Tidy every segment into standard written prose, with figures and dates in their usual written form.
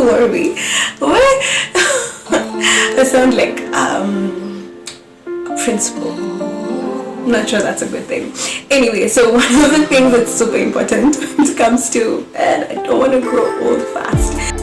Who are we? What? I sound like a principal. I'm not sure that's a good thing. Anyway, so one of the things that's super important when it comes to, and I don't want to grow old fast.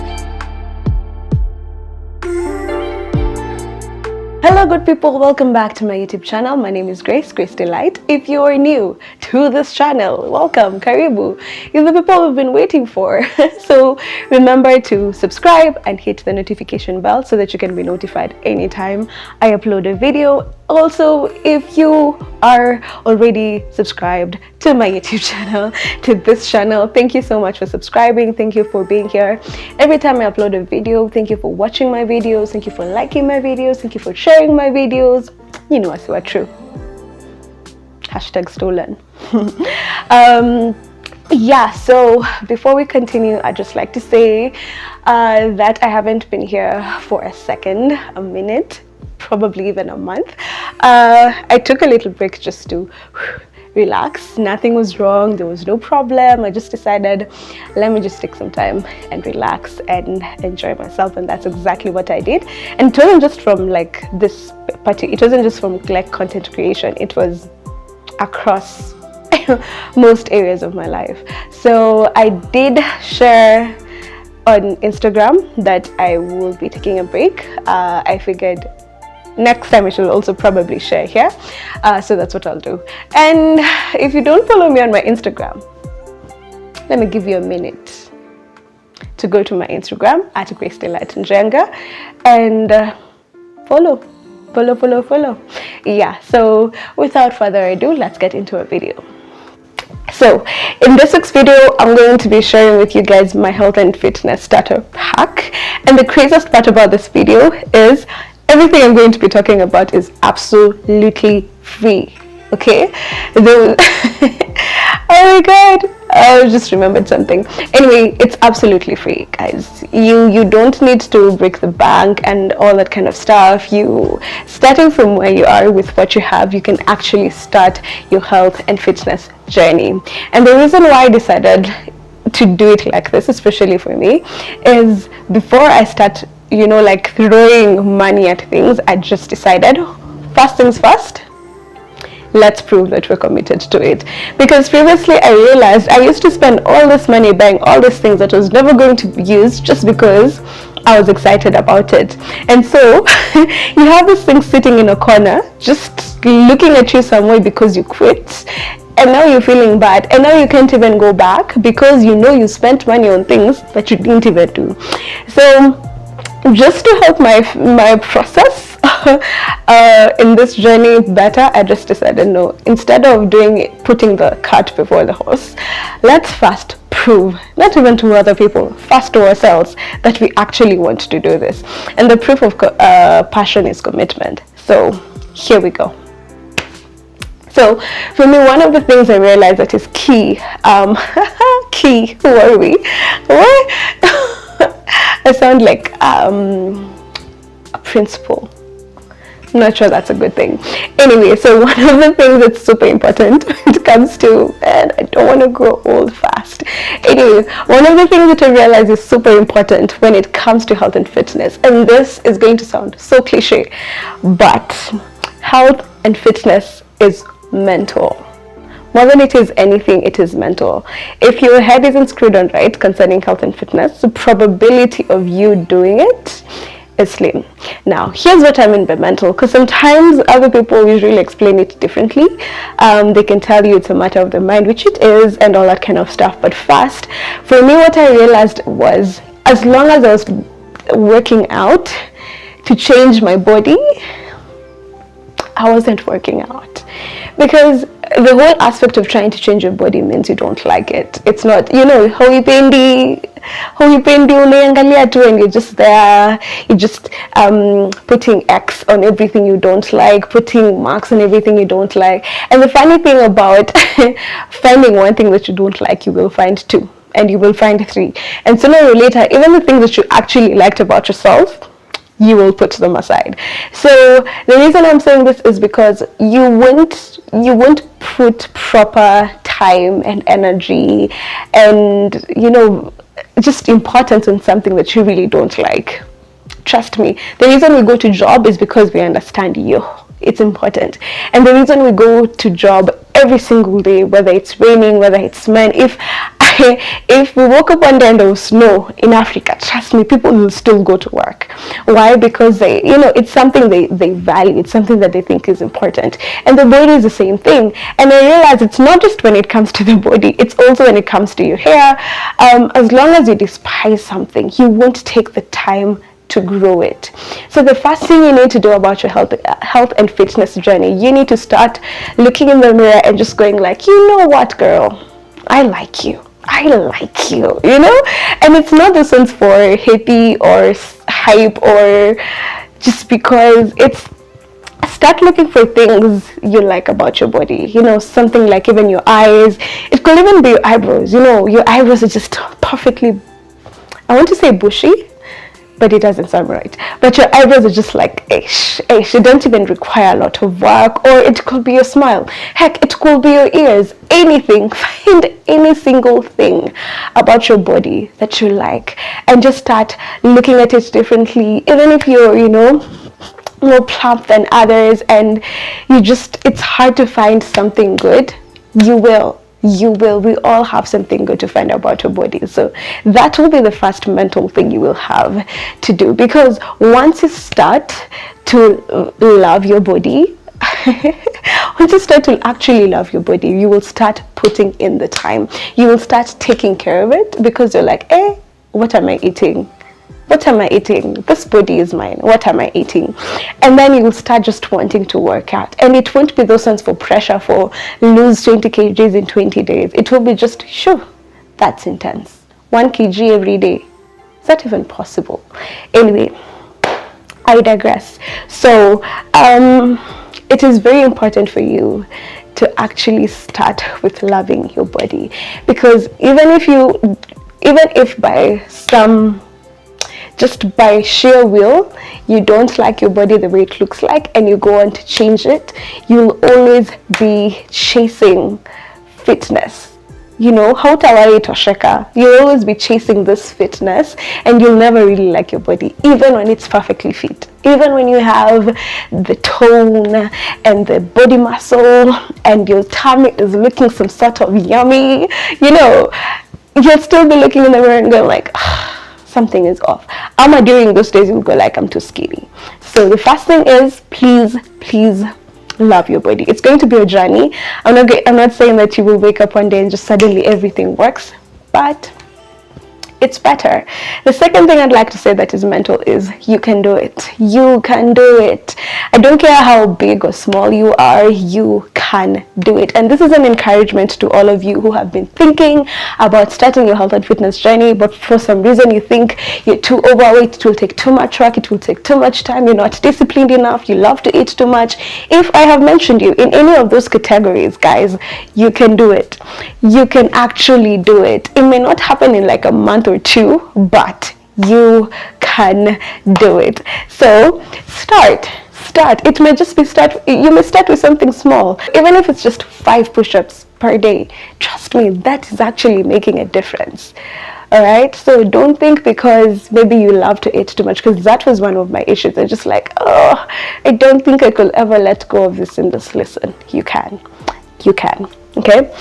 Hello good people, welcome back to my YouTube channel. My name is Grace Delight. If you are new to this channel, welcome, karibu. You're the people we've been waiting for. So remember to subscribe and hit the notification bell so that you can be notified anytime I upload a video. Also, if you are already subscribed to my YouTube channel, to this channel, thank you so much for subscribing. Thank you for being here every time I upload a video. Thank you for watching my videos. Thank you for liking my videos. Thank you for sharing my videos. You know us, you are true. Hashtag stolen. Yeah, so before we continue, I'd just like to say that I haven't been here for a minute, probably even a month. I took a little break just to relax. Nothing was wrong, there was no problem. I just decided, let me just take some time and relax and enjoy myself, and that's exactly what I did. And it wasn't just from like this party, it wasn't just from like content creation, it was across most areas of my life. So I did share on Instagram that I will be taking a break. I figured next time I should also probably share here. So that's what I'll do. And if you don't follow me on my Instagram, let me give you a minute to go to my Instagram at Grace Delight Njenga and follow. Yeah, so without further ado, let's get into a video. So in this week's video, I'm going to be sharing with you guys my health and fitness starter pack. And the craziest part about this video is everything I'm going to be talking about is absolutely free. Okay? Oh my god, I just remembered something. Anyway, it's absolutely free, guys. You don't need to break the bank and all that kind of stuff. You starting from where you are with what you have, you can actually start your health and fitness journey. And the reason why I decided to do it like this, especially for me, is before I start, you know, like throwing money at things, I just decided, first things first, let's prove that we're committed to it. Because previously I realized I used to spend all this money buying all these things that I was never going to use just because I was excited about it. And so you have this thing sitting in a corner just looking at you some way because you quit, and now you're feeling bad, and now you can't even go back because you know you spent money on things that you didn't even do. So just to help my process in this journey better, I just decided, no, instead of putting the cart before the horse, let's first prove, not even to other people, first to ourselves, that we actually want to do this. And the proof of passion is commitment. So here we go. So for me, one of the things I realized that is key, who are we? What? I sound like a principal. I'm not sure that's a good thing. Anyway, so one of the things that's super important when it comes to, and I don't want to grow old fast. Anyway, one of the things that I realize is super important when it comes to health and fitness, and this is going to sound so cliche, but health and fitness is mental. More than it is anything, it is mental. If your head isn't screwed on right concerning health and fitness, the probability of you doing it is slim. Now, here's what I mean by mental, because sometimes other people usually explain it differently. They can tell you it's a matter of the mind, which it is, and all that kind of stuff. But first, for me, what I realized was, as long as I was working out to change my body, I wasn't working out. Because the whole aspect of trying to change your body means you don't like it. It's not, you know, hauipendi unaangalia tu, and you're just there, you're just putting X on everything you don't like, putting marks on everything you don't like. And the funny thing about finding one thing that you don't like, you will find two, and you will find three. And sooner or later, even the things that you actually liked about yourself, you will put them aside. So the reason I'm saying this is because you won't put proper time and energy and, you know, just importance on something that you really don't like. Trust me, the reason we go to job is because we understand you. It's important. And the reason we go to job every single day, whether it's raining, whether it's man, if we woke up one day and there was snow in Africa, trust me, people will still go to work. Why? Because it's something they value. It's something that they think is important. And the body is the same thing. And I realize it's not just when it comes to the body, it's also when it comes to your hair. As long as you despise something, you won't take the time to grow it. So the first thing you need to do about your health and fitness journey, you need to start looking in the mirror and just going like, you know what, girl, I like you, and it's not the sense for hippie or hype or just because. It's start looking for things you like about your body, something like even your eyes. It could even be your eyebrows. Your eyebrows are just perfectly, I want to say bushy, but it doesn't sound right. But your eyebrows are just like ish. You don't even require a lot of work. Or it could be your smile. Heck, it could be your ears. Anything. Find any single thing about your body that you like and just start looking at it differently. Even if you're, more plump than others and it's hard to find something good, you will. We all have something good to find about your body. So that will be the first mental thing you will have to do, because once you start to love your body, once you start to actually love your body, you will start putting in the time. You will start taking care of it, because you're like, what am I eating? This body is mine. What am I eating? And then you will start just wanting to work out. And it won't be those sense for pressure for lose 20 kgs in 20 days. It will be just, sure, that's intense. 1 kg every day. Is that even possible? Anyway, I digress. So, it is very important for you to actually start with loving your body. Because even if just by sheer will, you don't like your body the way it looks like and you go on to change it, you'll always be chasing fitness. Hautawahi tosheka. You'll always be chasing this fitness and you'll never really like your body, even when it's perfectly fit. Even when you have the tone and the body muscle and your tummy is looking some sort of yummy, you'll still be looking in the mirror and going like, something is off. During those days you'll go like, I'm too skinny. So the first thing is, please love your body. It's going to be a journey. I'm not saying that you will wake up one day and just suddenly everything works, but it's better. The second thing I'd like to say that is mental is you can do it. You can do it. I don't care how big or small you are, you can do it. And this is an encouragement to all of you who have been thinking about starting your health and fitness journey, but for some reason you think you're too overweight, it will take too much work, it will take too much time, you're not disciplined enough, you love to eat too much. If I have mentioned you in any of those categories, guys, you can do it. You can actually do it. It may not happen in like a month or two, but you can do it. So start. It may just be you may start with something small, even if it's just 5 push-ups per day. Trust me, that is actually making a difference. All right, so don't think because maybe you love to eat too much, because that was one of my issues. I just like, I don't think I could ever let go of this. And just listen, you can, okay?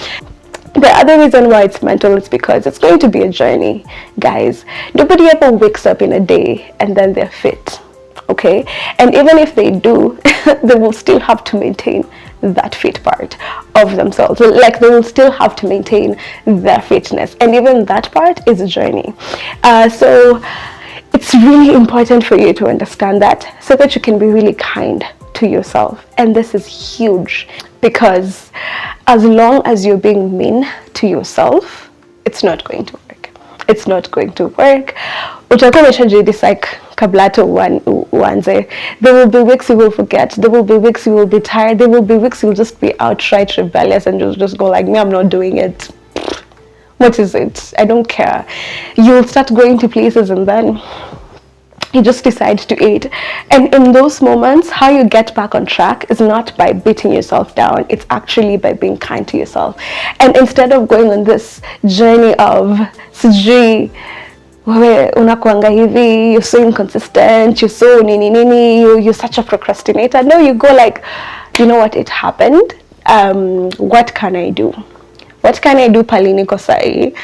The other reason why it's mental is because it's going to be a journey, guys. Nobody ever wakes up in a day and then they're fit, okay? And even if they do, they will still have to maintain that fit part of themselves. Like, they will still have to maintain their fitness, and even that part is a journey. So it's really important for you to understand that, so that you can be really kind to yourself. And this is huge, because as long as you're being mean to yourself, it's not going to work. It's not going to work. Utakuwa umeshajidecide kabla hata uanze. There will be weeks you will forget. There will be weeks you will be tired. There will be weeks you'll just be outright rebellious and you'll just go like, me, I'm not doing it. What is it? I don't care. You'll start going to places and then you just decide to eat. And in those moments, how you get back on track is not by beating yourself down. It's actually by being kind to yourself. And instead of going on this journey of sijui wewe unakuanga hivi, you're so inconsistent, you're so nini, you're such a procrastinator. No, you go like, you know what, it happened. What can I do? What can I do pali niko sahi?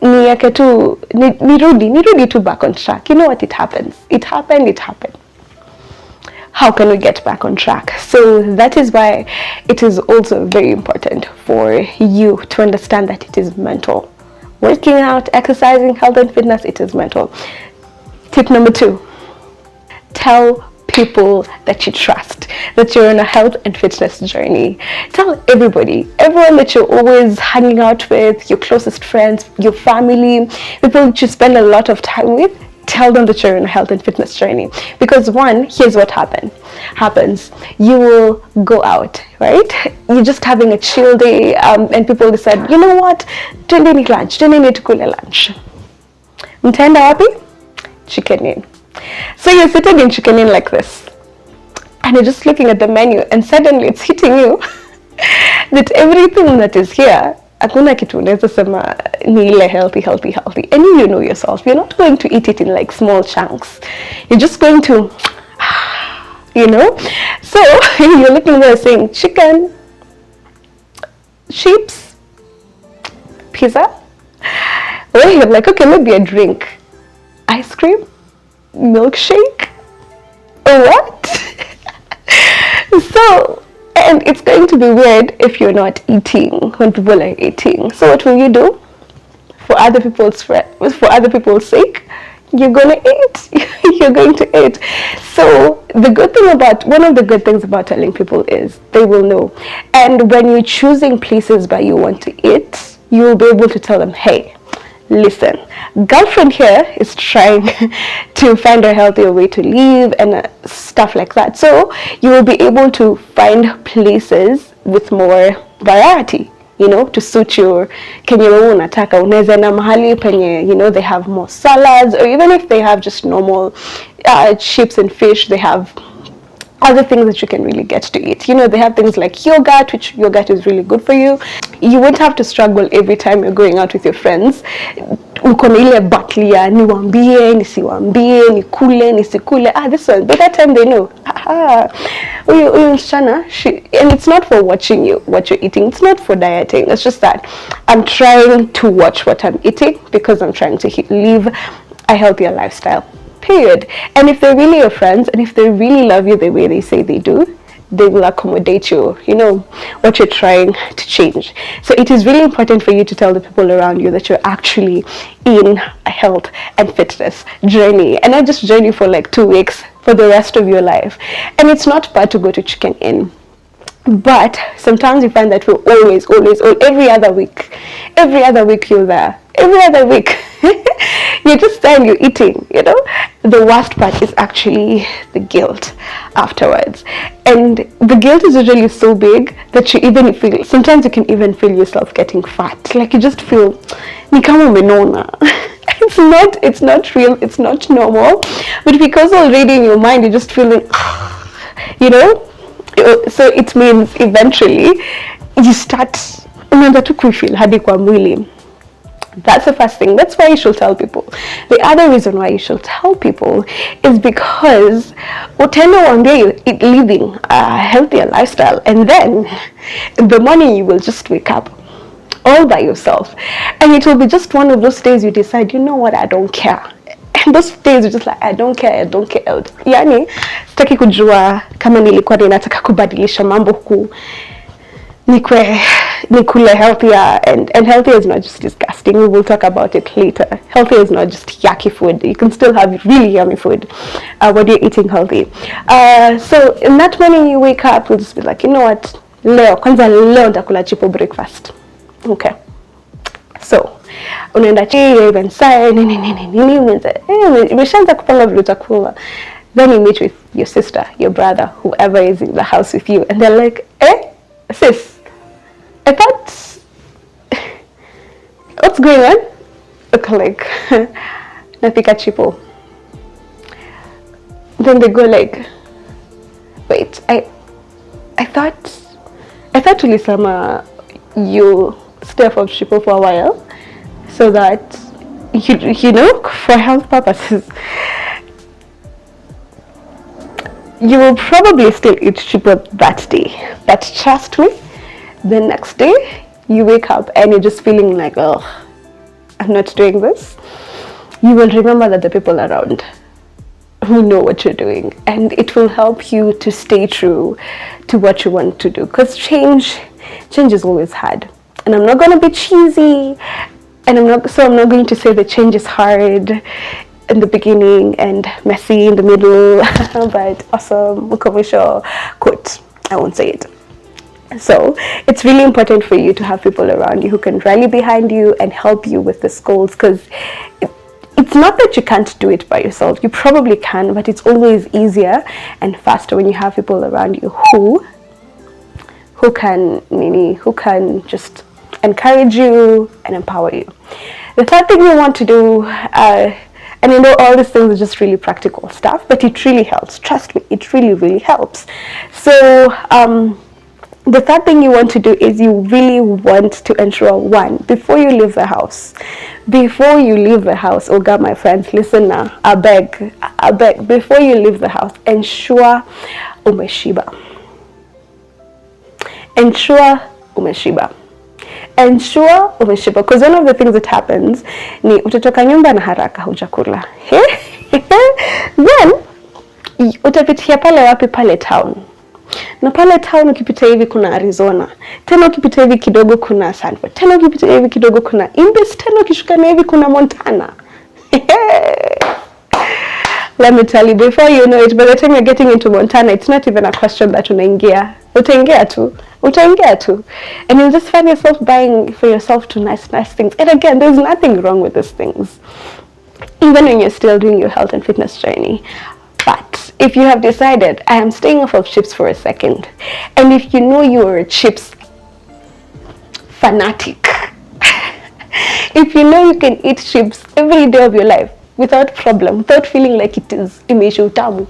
Niweke tu, nirudi tu back on track. You know what, it happens. It happened. How can we get back on track? So that is why it is also very important for you to understand that it is mental. Working out, exercising, health and fitness, it is mental. Tip number 2, tell people that you trust that you're on a health and fitness journey. Tell everybody, everyone that you're always hanging out with, your closest friends, your family, people that you spend a lot of time with. Tell them that you're in a health and fitness journey. Because one, here's what happens. You will go out, right? You're just having a chill day, and people decide, you know what? Twendeni lunch, twendeni tukule lunch. Mtaenda wapi? Chicken Inn. So you're sitting in Chicken Inn like this, and you're just looking at the menu, and suddenly it's hitting you that everything that is here, hakuna kitu unaweza sema ni ile healthy. And you know yourself, you're not going to eat it in like small chunks. You're just going to, you know. So you're looking there saying chicken, chips, pizza. Well, you're like, okay, maybe a drink, ice cream, milkshake, or what? So, and it's going to be weird if you're not eating when people are eating. So what will you do? For other people's sake, you're gonna eat. You're going to eat. So one of the good things about telling people is they will know. And when you're choosing places where you want to eat, you will be able to tell them, hey, listen, girlfriend here is trying to find a healthier way to live and stuff like that. So you will be able to find places with more variety, you know, to suit your kenye wewe unataka. Unaweza na mahali penye, you know, they have more salads, or even if they have just normal chips and fish, they have other things that you can really get to eat. You know, they have things like yogurt, which yogurt is really good for you. You won't have to struggle every time you're going out with your friends. Uko na ile battle ya niwaambie, nisiwaambie, nikule, nisikule. This one. By that time they know. Huyu msichana, and it's not for watching what you're eating. It's not for dieting. It's just that I'm trying to watch what I'm eating because I'm trying to live a healthier lifestyle. Period. And if they're really your friends, and if they really love you the way they say they do, they will accommodate you, you know, what you're trying to change. So it is really important for you to tell the people around you that you're actually in a health and fitness journey, and not just journey for like 2 weeks, for the rest of your life. And it's not bad to go to Chicken Inn, but sometimes you find that we're always every other week you're there, every other week. You're just there and you're eating, you know. The worst part is actually the guilt afterwards, and the guilt is usually so big that sometimes you can even feel yourself getting fat, like you just feel ni kama umenona. It's not real, it's not normal, but because already in your mind you're just feeling, you know. So it means eventually you start unaanza tu kuifeel hadi kwa mwili. That's the first thing. That's why you should tell people. The other reason why you should tell people is because utenda one day you're living a healthier lifestyle, and then in the morning you will just wake up all by yourself, and it will be just one of those days you decide, you know what, I don't care. And those days you're just like, I don't care. Yani, sitaki kujua kama nilikuwa ninataka kubadilisha mambo huku nikule healthier, and healthier is not just disgusting. We will talk about it later. Healthier is not just yucky food. You can still have really yummy food when you're eating healthy. So in that morning you wake up, you'll just be like, you know what, kwanza leo nitakula chipo breakfast. Okay. So unaenda even say imeshaanza kupanga vile utakula. Then you meet with your sister, your brother, whoever is in the house with you, and they're like, sis, I thought, what's going on? Okay, like, napika chipo. Then they go like, wait, I thought tulisema you stay off of chipo for a while so that you know, for health purposes, you will probably still eat cheaper that day, but trust me, the next day you wake up and you're just feeling like, oh, I'm not doing this. You will remember that the people around who know what you're doing, and it will help you to stay true to what you want to do, because change is always hard. And I'm not going to be cheesy, and I'm not going to say that change is hard in the beginning and messy in the middle, but awesome commercial quote, I won't say it. So it's really important for you to have people around you who can rally behind you and help you with these goals, because it's not that you can't do it by yourself. You probably can, but it's always easier and faster when you have people around you who can just encourage you and empower you. The third thing you want to do, and I know all these things are just really practical stuff, but it really helps. Trust me, it really, really helps. So the third thing you want to do is you really want to ensure, one, before you leave the house, oh God, my friends, listen now, I beg, before you leave the house, ensure umeshiba. Ensure umeshiba, because one of the things that happens ni utatoka nyumba na haraka hujakula. Then utapitia pale town. Na pale town ukipita hivi kuna Arizona, tena ukipita hivi kidogo kuna Sanford, tena ukipita hivi kidogo kuna Imbis, tena ukishuka hivi kuna Montana. Let me tell you, before you know it, by the time you're getting into Montana, it's not even a question that utaingia tu. And you'll just find yourself buying for yourself two nice things. And again, there's nothing wrong with these things, even when you're still doing your health and fitness journey. But if you have decided, I am staying off of chips for a second, and if you know you're a chips fanatic, if you know you can eat chips every day of your life without problem, without feeling like it is imeisha utamu,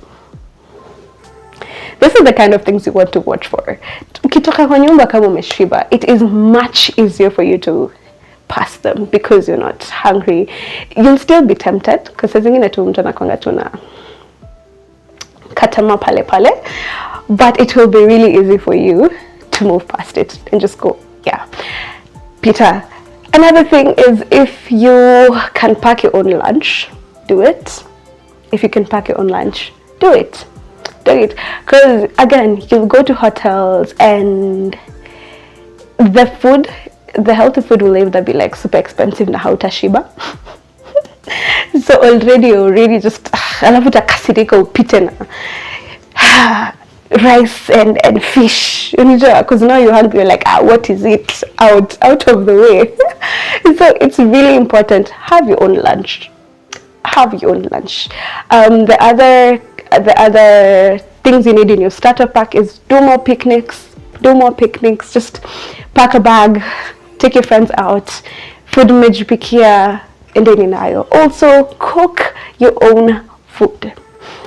this is the kind of things you want to watch for. Ukitoka kwa nyumba kama umeshiba, it is much easier for you to pass them because you're not hungry. You'll still be tempted, because zingine tu mtu anakuanga tuna katama pale, but it will be really easy for you to move past it and just go, yeah, Peter. Another thing is, if you can pack your own lunch, do it. If you can pack your own lunch, do it. Because again, you'll go to hotels and the healthy food will either be like super expensive na hautashiba. So already just alafu utakasirika upite na rice and fish, because now you're hungry, you're like, what is it, out of the way. So it's really important, have your own lunch. The other things you need in your starter pack is do more picnics. Just pack a bag, take your friends out, food mejipikia, and then also cook your own food.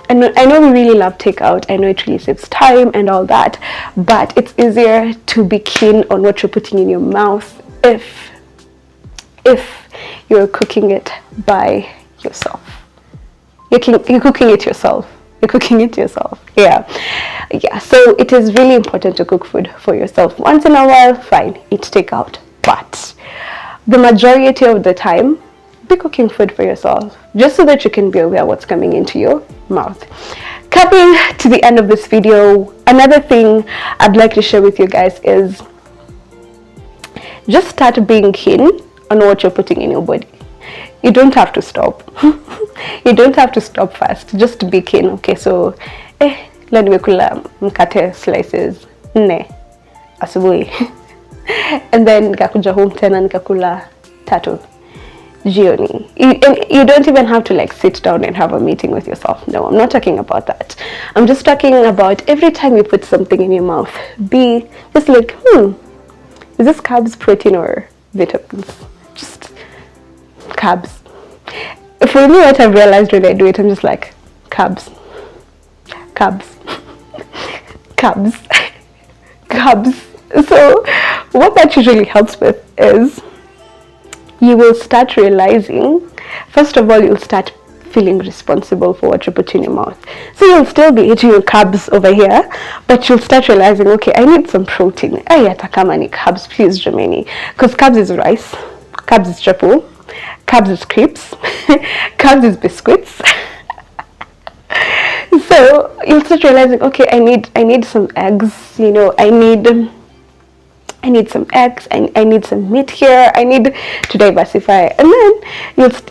And I know we really love takeout. I know it really saves time and all that, but it's easier to be keen on what you're putting in your mouth if you're cooking it by yourself. You're cooking it yourself. Yeah. So it is really important to cook food for yourself. Once in a while, fine, eat takeout. But the majority of the time, be cooking food for yourself, just so that you can be aware what's coming into your mouth. Coming to the end of this video, another thing I'd like to share with you guys is just start being keen on what you're putting in your body. You don't have to stop. You don't have to stop fast. Just be keen. Okay, so leo nimekula mkate slices 4 asubuhi. And then nikakuja home tena nikakula 3 jioni. You don't even have to like sit down and have a meeting with yourself. No, I'm not talking about that. I'm just talking about every time you put something in your mouth, be just like, is this carbs, protein, or vitamins? Just carbs. For me, what I've realized when I do it, I'm just like, carbs. So what that usually helps with is you will start realizing, first of all, you'll start feeling responsible for what you put in your mouth. So you'll still be eating your carbs over here, but you'll start realizing, okay, I need some protein. Atakamani carbs, please, Germany. Because carbs is rice, carbs is triple, carbs is crepes, carbs is biscuits. So you'll start realizing, okay, I need some eggs, I need some eggs, I need some meat here, I need to diversify. And then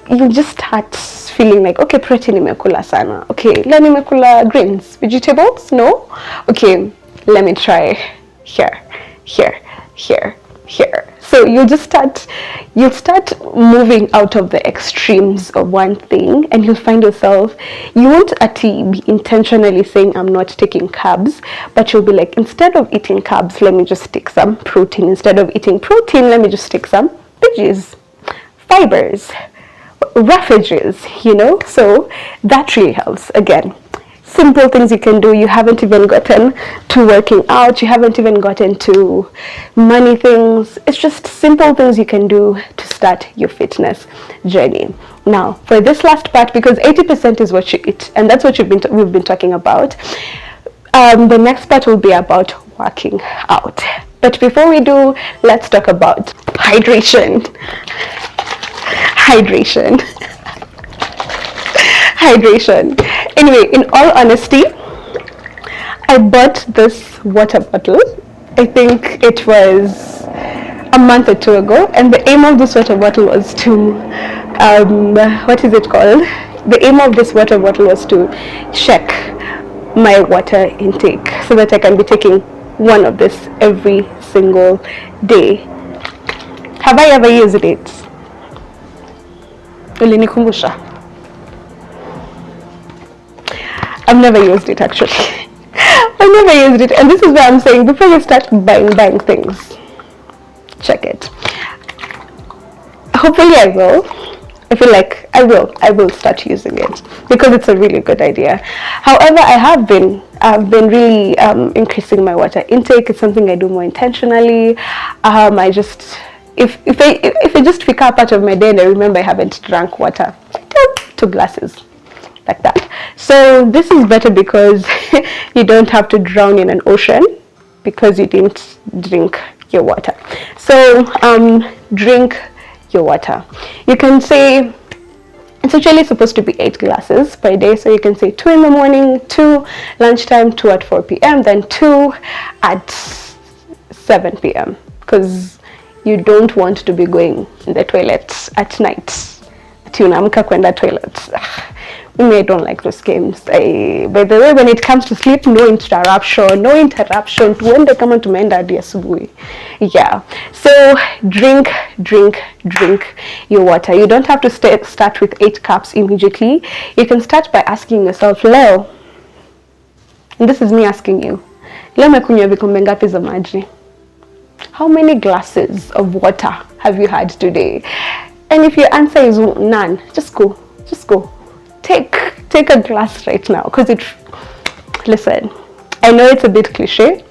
you'll just start feeling like, okay, protein imekula sana. Okay, let me imekula greens, vegetables, no? Okay, let me try here. So you'll start moving out of the extremes of one thing, and you'll find yourself, you won't be intentionally saying I'm not taking carbs, but you'll be like, instead of eating carbs, let me just take some protein. Instead of eating protein, let me just take some veggies, fibers, refuges, so that really helps. Again, simple things you can do. You haven't even gotten to working out, you haven't even gotten to money things. It's just simple things you can do to start your fitness journey. Now, for this last part, because 80% is what you eat, and that's what we've been talking about, the next part will be about working out. But before we do, let's talk about hydration. Anyway, in all honesty, I bought this water bottle, I think it was a month or two ago, and the aim of this water bottle was to what is it called? The aim of this water bottle was to check my water intake so that I can be taking one of this every single day. Have I ever used it? Ulinikumbusha. I've never used it actually. I've never used it, and this is why I'm saying, before you start buying things, check it. Hopefully I will. I feel like I will start using it because it's a really good idea. However, I've been really increasing my water intake. It's something I do more intentionally. I just, if I just pick up part of my day and I remember I haven't drank water, 2 glasses. Like that. So this is better because you don't have to drown in an ocean because you didn't drink your water. So drink your water. You can say, it's actually supposed to be 8 glasses per day, so you can say 2 in the morning, 2 lunchtime, 2 at 4 p.m, then 2 at 7 p.m, because you don't want to be going in the toilet at night. Tunaamka kwenda toilet. I don't like those games. By the way, when it comes to sleep, no interruption. Tuende kama tumeenda hadi asubuhi. Yeah. So drink your water. You don't have to start with 8 cups immediately. You can start by asking yourself, Leo, and this is me asking you, leo umekunywa vikombe ngapi za maji? How many glasses of water have you had today? And if your answer is none, just go. Take a glass right now, because listen, I know it's a bit cliche,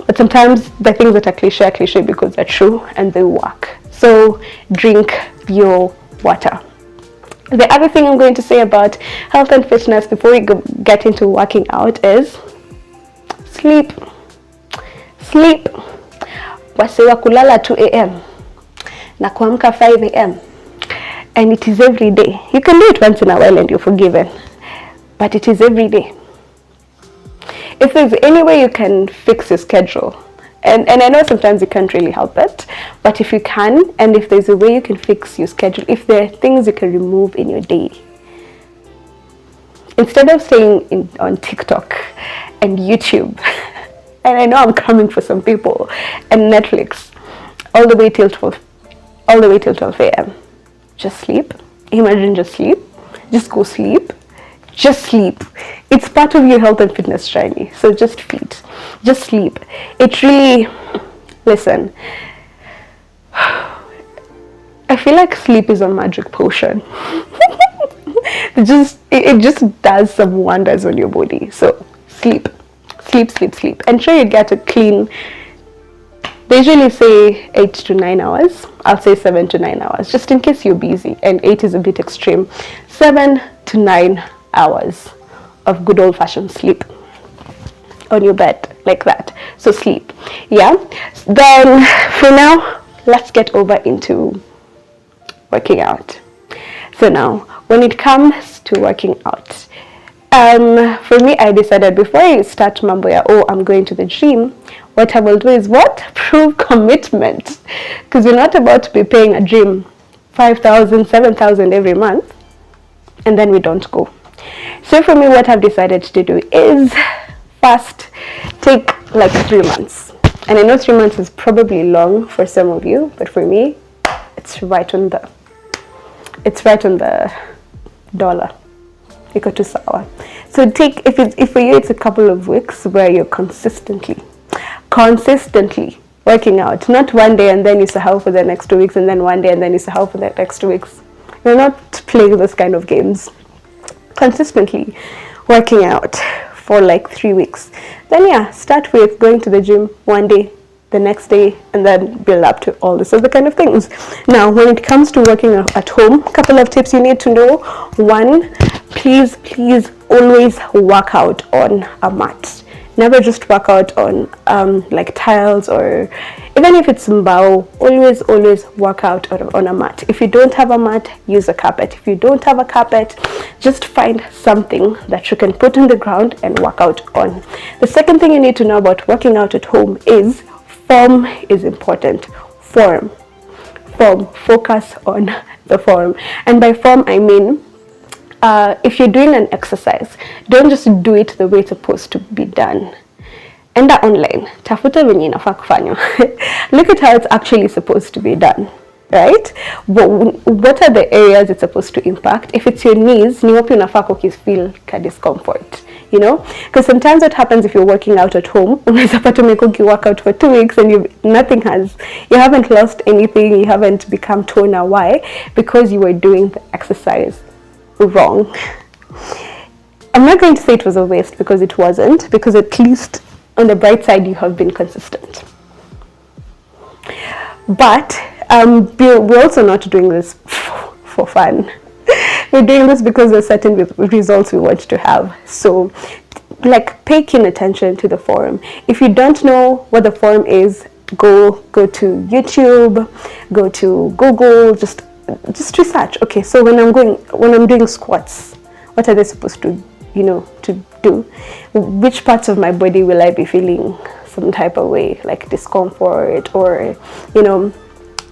but sometimes the things that are cliche because they're true and they work. So drink your water. The other thing I'm going to say about health and fitness before we get into working out is sleep. Wasiwa kulala 2 a.m. na kuamka 5 a.m. and it is every day. You can do it once in a while and you're forgiven, but it is every day. If there's any way you can fix your schedule, and I know sometimes you can't really help it, but if you can, and if there's a way you can fix your schedule, if there are things you can remove in your day, instead of staying on TikTok and YouTube, and I know I'm coming for some people, and Netflix, all the way till 12 a.m. Just sleep. Imagine just sleep. Just go sleep. Just sleep. It's part of your health and fitness journey. So just sleep. It really, listen, I feel like sleep is a magic potion. It just does some wonders on your body. So sleep. Ensure you get a clean, they usually say 8 to 9 hours. I'll say 7 to 9 hours, just in case you're busy and 8 is a bit extreme. 7 to 9 hours of good old-fashioned sleep on your bed, like that. So sleep. Yeah. Then for now, let's get over into working out. So now, when it comes to working out, for me, I decided before I start mambo ya, oh, I'm going to the gym, what I will do is what? Prove commitment. Because you're not about to be paying a gym 5,000, 7,000 every month, and then we don't go. So for me, what I've decided to do is first take like 3 months. And I know 3 months is probably long for some of you, but for me, it's right on the dollar. Iko tu sawa. So take, if for you it's a couple of weeks where you're consistently working out, not one day and then you sahau for the next 2 weeks, and then one day and then you sahau for the next 2 weeks. You're not playing those kind of games. Consistently working out for like 3 weeks. Then yeah, start with going to the gym one day, the next day, and then build up to all this other kind of things. Now, when it comes to working at home, a couple of tips you need to know. One, please always work out on a mat. Never just work out on like tiles, or even if it's mbao, always work out on a mat. If you don't have a mat, use a carpet. If you don't have a carpet, just find something that you can put on the ground and work out on. The second thing you need to know about working out at home is form is important. Form. Focus on the form. And by form, I mean, if you're doing an exercise, don't just do it the way it's supposed to be done. Enda online, tafuta venye inafaa kufanywa. Look at how it's actually supposed to be done, right? What are the areas it's supposed to impact? If it's your knees, ni wapi unafaa kukifeel ka discomfort, you know? Because sometimes what happens if you're working out at home, unaweza pata umekuwa work out for 2 weeks and you haven't lost anything, you haven't become toner. Why? Because you were doing the exercise wrong. I'm not going to say it was a waste, because it wasn't, because at least on the bright side you have been consistent. But we're also not doing this for fun. We're doing this because there's certain results we want to have. So like, pay keen attention to the form. If you don't know what the form is, go to YouTube, go to Google, just research. Okay, so when I'm doing squats, what are they supposed to, to do? Which parts of my body will I be feeling some type of way, like discomfort, or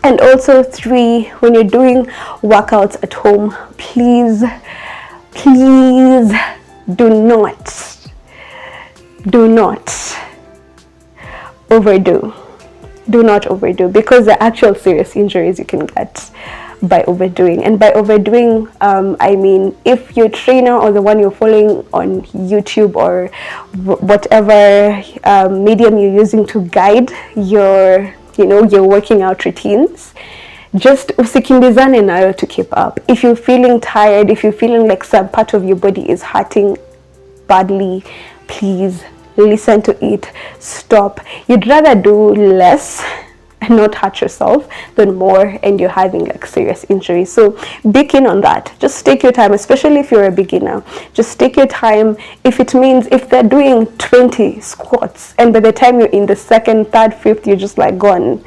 and also 3, when you're doing workouts at home, please do not overdo. Do not overdo, because the actual serious injuries you can get by overdoing. And by overdoing, I mean, if your trainer or the one you're following on YouTube or whatever medium you're using to guide your working out routines, just usikimbizane nayo to keep up. If you're feeling tired, if you're feeling like some part of your body is hurting badly, please listen to it, stop. You'd rather do less and not hurt yourself than more and you're having like serious injuries. So be keen on that. Just take your time, especially if you're a beginner. Just take your time. If it means, if they're doing 20 squats and by the time you're in the 2nd, 3rd, 5th, you're just like gone,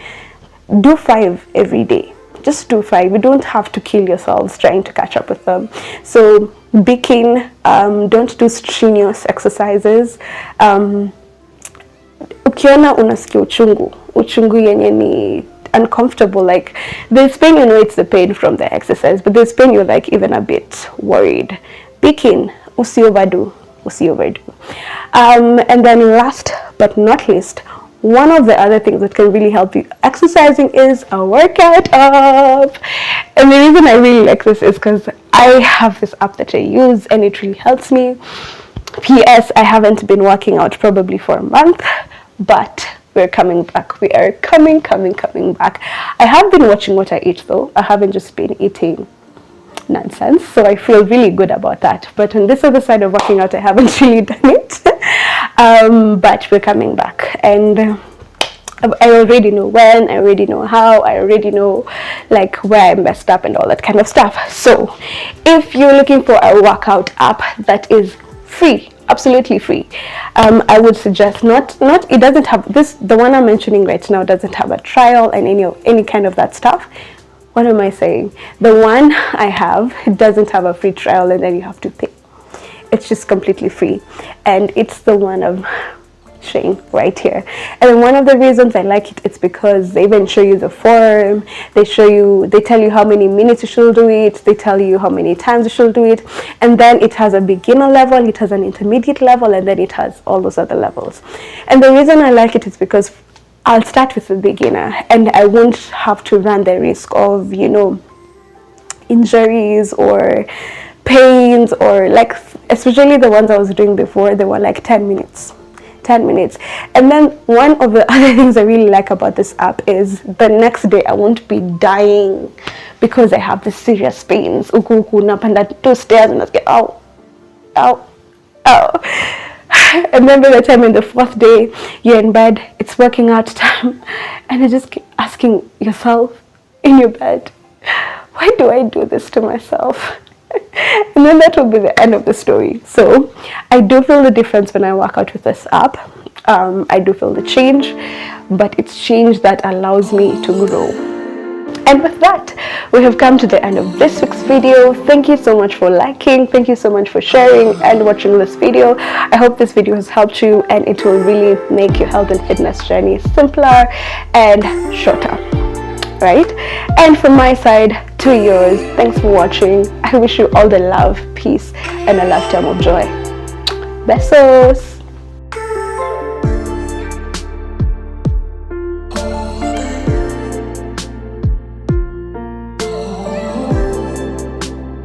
do 5 every day. Just do 5. You don't have to kill yourselves trying to catch up with them. So be keen. Don't do strenuous exercises. Ukiona unasikia uchungu yenye ni uncomfortable, like there's pain, it's the pain from the exercise, but there's pain you're like even a bit worried. Be keen. Usi overdo. And then last but not least, one of the other things that can really help you exercising is a workout app. And the reason I really like this is because I have this app that I use and it really helps me. P.S. I haven't been working out probably for a month, but we're coming back. We are coming back. I have been watching what I eat though. I haven't just been eating nonsense, so I feel really good about that. But on this other side of working out, I haven't really done it. But we're coming back, and I already know when, I already know how, I already know like where I messed up and all that kind of stuff. So if you're looking for a workout app that is free, absolutely free, I would suggest not it doesn't have this, the one I'm mentioning right now doesn't have a trial and any kind of that stuff. What am I saying? The one I have doesn't have a free trial and then you have to pay. It's just completely free, and it's the one of Shane right here. And one of the reasons I like it, it's because they even show you the form, they tell you how many minutes you should do it, they tell you how many times you should do it, and then it has a beginner level, it has an intermediate level, and then it has all those other levels. And the reason I like it is because I'll start with the beginner and I won't have to run the risk of, you know, injuries or pains, or like, especially the ones I was doing before, they were like 10 minutes. And then one of the other things I really like about this app is the next day I won't be dying because I have the serious pains. Napanda 2 stairs and I get ow. And then by the time in the 4th day you're in bed, it's working out time, and you just keep asking yourself in your bed, why do I do this to myself? And then that will be the end of the story. So I do feel the difference when I work out with this app. I do feel the change, but it's change that allows me to grow. And with that, we have come to the end of this week's video. Thank you so much for liking, thank you so much for sharing and watching this video. I hope this video has helped you, and it will really make your health and fitness journey simpler and shorter. Right? And from my side to yours, thanks for watching. I wish you all the love, peace, and a lifetime of joy. Besos!